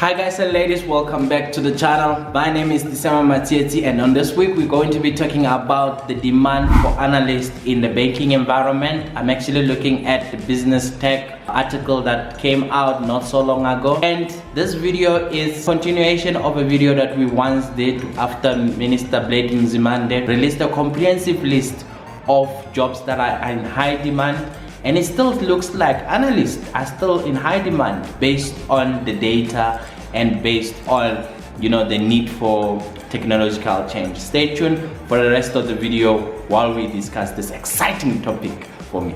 Hi guys and ladies, welcome back to the channel. My name is Lisema Matsietsi, and on this week we're going to be talking about the demand for analysts in the banking environment. I'm actually looking at the BusinessTech article that came out not so long ago, and this video is continuation of a video that we once did after Minister Blade Nzimande released a comprehensive list of jobs that are in high demand. And it still looks like analysts are still in high demand based on the data and based on the need for technological change. Stay tuned for the rest of the video while we discuss this exciting topic for me.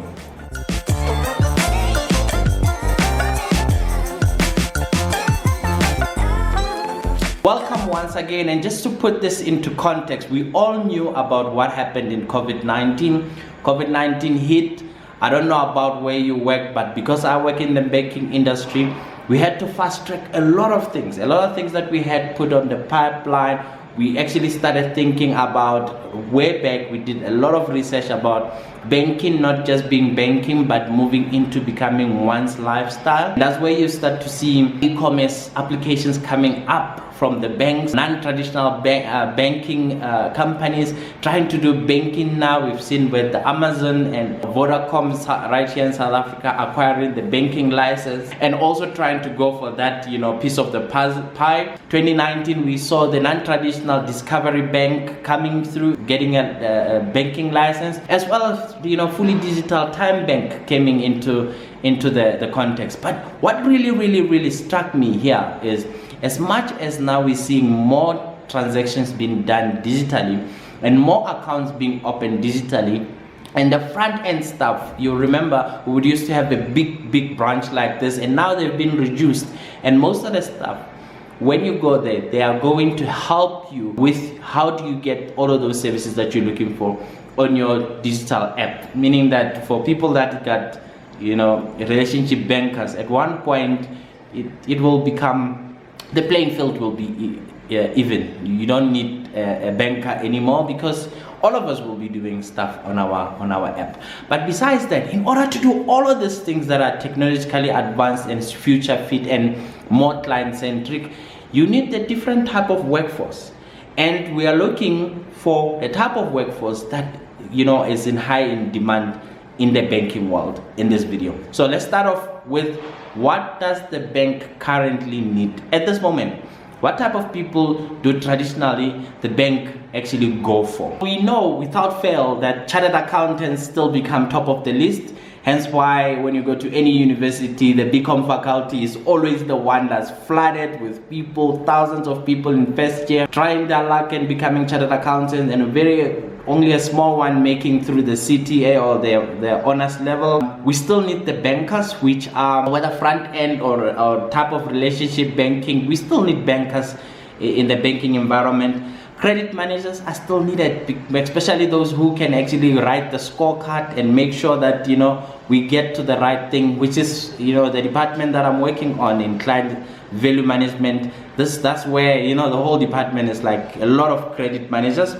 Welcome once again, and just to put this into context, we all knew about what happened in COVID-19. COVID-19 hit. I don't know about where you work, but because I work in the banking industry, we had to fast track a lot of things that we had put on the pipeline. We actually started thinking about, way back, we did a lot of research about banking, not just being banking, but moving into becoming one's lifestyle. That's where you start to see e-commerce applications coming up from the banks, non-traditional banking companies trying to do banking now. We've seen with the Amazon and Vodacom right here in South Africa acquiring the banking license and also trying to go for that piece of the pie. 2019 we saw the non-traditional Discovery Bank coming through, getting a banking license, as well as fully digital Time Bank coming into the context. But what really struck me here is, as much as now we're seeing more transactions being done digitally and more accounts being opened digitally, and the front end stuff, you remember we used to have a big branch like this, and now they've been reduced, and most of the stuff, when you go there, they are going to help you with how do you get all of those services that you're looking for on your digital app. Meaning that for people that got relationship bankers, at one point it will become, the playing field will be even. You don't need a banker anymore because all of us will be doing stuff on our app. But besides that, in order to do all of these things that are technologically advanced and future fit and more client centric, you need a different type of workforce. And we are looking for a type of workforce that is in high demand in the banking world in this video. So let's start off with, what does the bank currently need at this moment? What type of people do traditionally the bank actually go for? We know without fail that chartered accountants still become top of the list. Hence why when you go to any university, the BCom faculty is always the one that's flooded with people, thousands of people in first year trying their luck and becoming chartered accountants, and only a small one making through the CTA or their honors level. We still need the bankers, which are whether front end or type of relationship banking. We still need bankers in the banking environment. Credit managers are still needed, especially those who can actually write the scorecard and make sure that we get to the right thing, which is the department that I'm working on in client value management. That's where the whole department is like a lot of credit managers.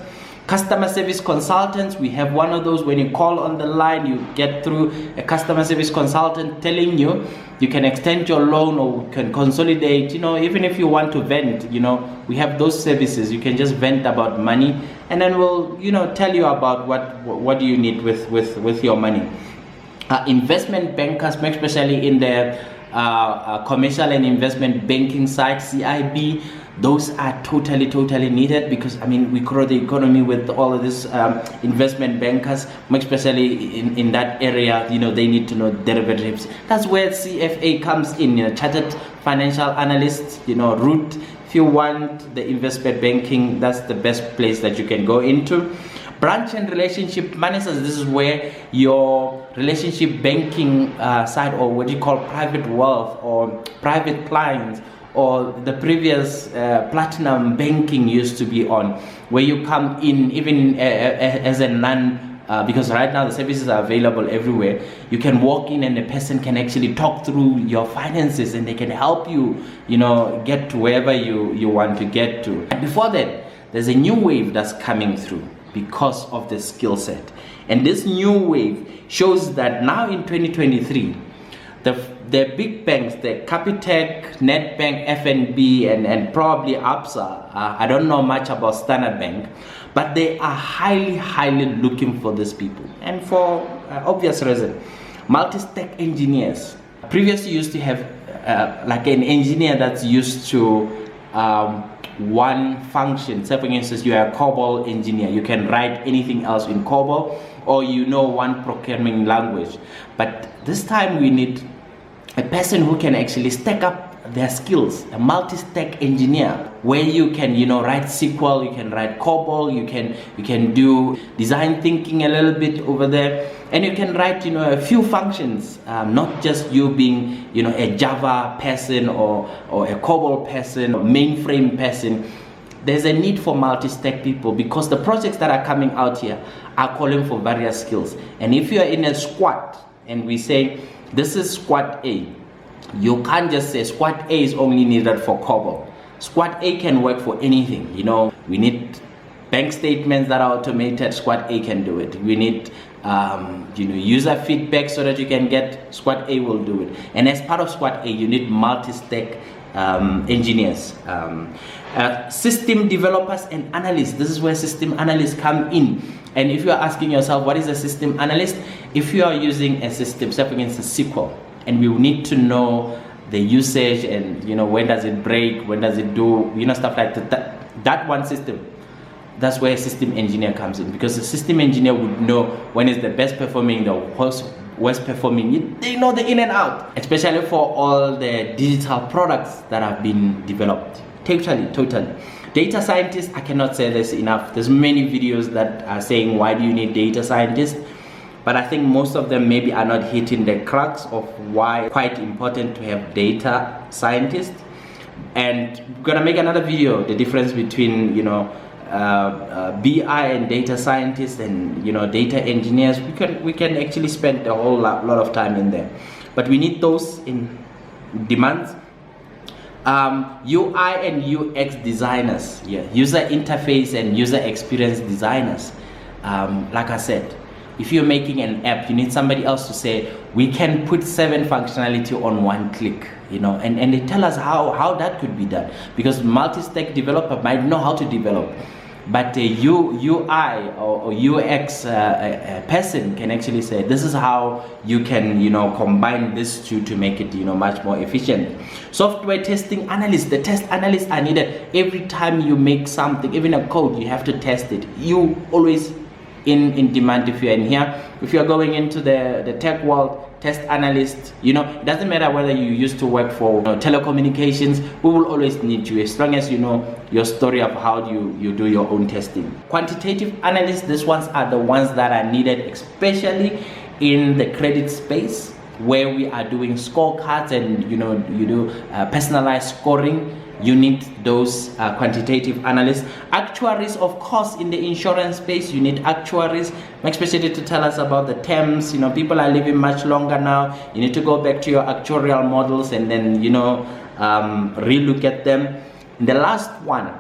Customer service consultants, we have one of those. When you call on the line, you get through a customer service consultant telling you can extend your loan or can consolidate. Even if you want to vent, we have those services. You can just vent about money, and then we'll tell you about what do you need with your money. Investment bankers, especially in the commercial and investment banking side, CIB, those are totally needed, because we grow the economy with all of these investment bankers, especially in that area. They need to know derivatives. That's where CFA comes in, chartered financial analysts, route. If you want the investment banking, that's the best place that you can go into. Branch and relationship managers, this is where your relationship banking side, or what you call private wealth or private clients, or the previous platinum banking used to be on, where you come in even as a because right now the services are available everywhere. You can walk in and the person can actually talk through your finances, and they can help you get to wherever you want to get to. And before that, there's a new wave that's coming through because of the skill set, and this new wave shows that now in 2023 the big banks, the Capitec, Nedbank, FNB, and probably Absa, I don't know much about Standard Bank, but they are highly looking for these people, and for obvious reason. Multi-stack engineers. Previously used to have like an engineer that's used to one function. Say for instance, you are a COBOL engineer, you can write anything else in COBOL, or you know one programming language. But this time we need a person who can actually stack up their skills, a multi-stack engineer, where you can, you know, write SQL, you can write COBOL, you can do design thinking a little bit over there, and you can write, you know, a few functions, not just you being, you know, a Java person or a COBOL person or mainframe person. There's a need for multi-stack people because the projects that are coming out here are calling for various skills. And if you're in a squad and we say this is squad A, you can't just say squad A is only needed for COBOL. Squad A can work for anything. You know, we need bank statements that are automated. Squad A can do it. We need you know, user feedback so that you can get. Squad A will do it. And as part of squad A, you need multi-stack engineers, system developers and analysts. This is where system analysts come in. And if you are asking yourself, what is a system analyst? If you are using a system, say for instance SQL, and we will need to know the usage and, you know, when does it break, when does it do, you know, stuff like that. That one system, that's where a system engineer comes in, because the system engineer would know when is the best performing, the worst performing. They know the in and out, especially for all the digital products that have been developed. Totally. Data scientists, I cannot say this enough. There's many videos that are saying why do you need data scientists, but I think most of them maybe are not hitting the crux of why it's quite important to have data scientists. And we're gonna make another video, the difference between, you know, BI and data scientists and, you know, data engineers. We can actually spend a whole lot of time in there, but we need those in demand. UI and UX designers, user interface and user experience designers. Like I said, if you're making an app, you need somebody else to say, we can put 7 functionality on one click, you know, and they tell us how that could be done, because multi-stack developer might know how to develop, but a UI or UX person can actually say, this is how you can, you know, combine this two to make it, you know, much more efficient. Software testing analysts, the test analysts are needed. Every time you make something, even a code, you have to test it. You always in demand if you're in here. If you're going into the tech world, test analyst, you know, it doesn't matter whether you used to work for, you know, telecommunications, we will always need you as long as you know your story of how you do your own testing. Quantitative analysts, these ones are the ones that are needed, especially in the credit space, where we are doing scorecards and, you know, you do personalized scoring. You need those quantitative analysts. Actuaries, of course, in the insurance space, you need actuaries, especially to tell us about the terms. You know, people are living much longer now. You need to go back to your actuarial models and then, you know, relook at them. And the last one,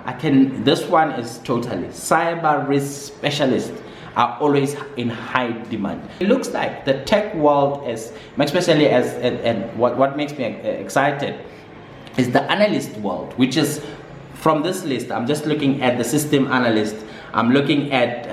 this one is totally cyber risk specialists are always in high demand. It looks like the tech world is, especially and what makes me excited is the analyst world, which is from this list. I'm just looking at the system analyst, I'm looking at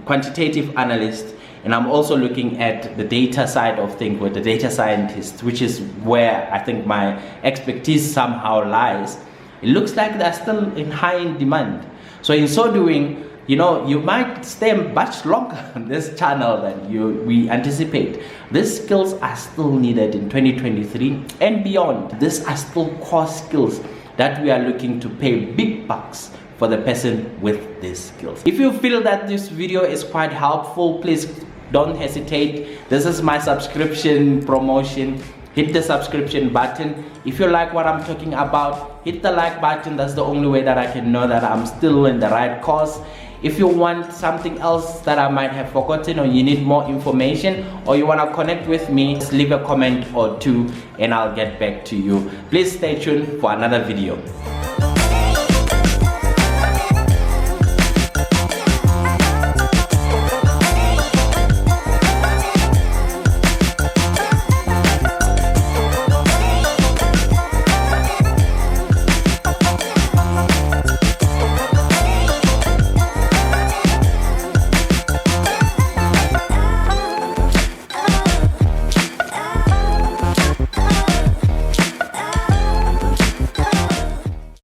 quantitative analyst, and I'm also looking at the data side of things with the data scientist, which is where I think my expertise somehow lies. It looks like they're still in high demand. So in so doing, you know, you might stay much longer on this channel than we anticipate. These skills are still needed in 2023 and beyond. These are still core skills that we are looking to pay big bucks for the person with these skills. If you feel that this video is quite helpful, please don't hesitate. This is my subscription promotion. Hit the subscription button. If you like what I'm talking about, hit the like button. That's the only way that I can know that I'm still in the right course. If you want something else that I might have forgotten, or you need more information, or you want to connect with me, just leave a comment or two and I'll get back to you. Please stay tuned for another video.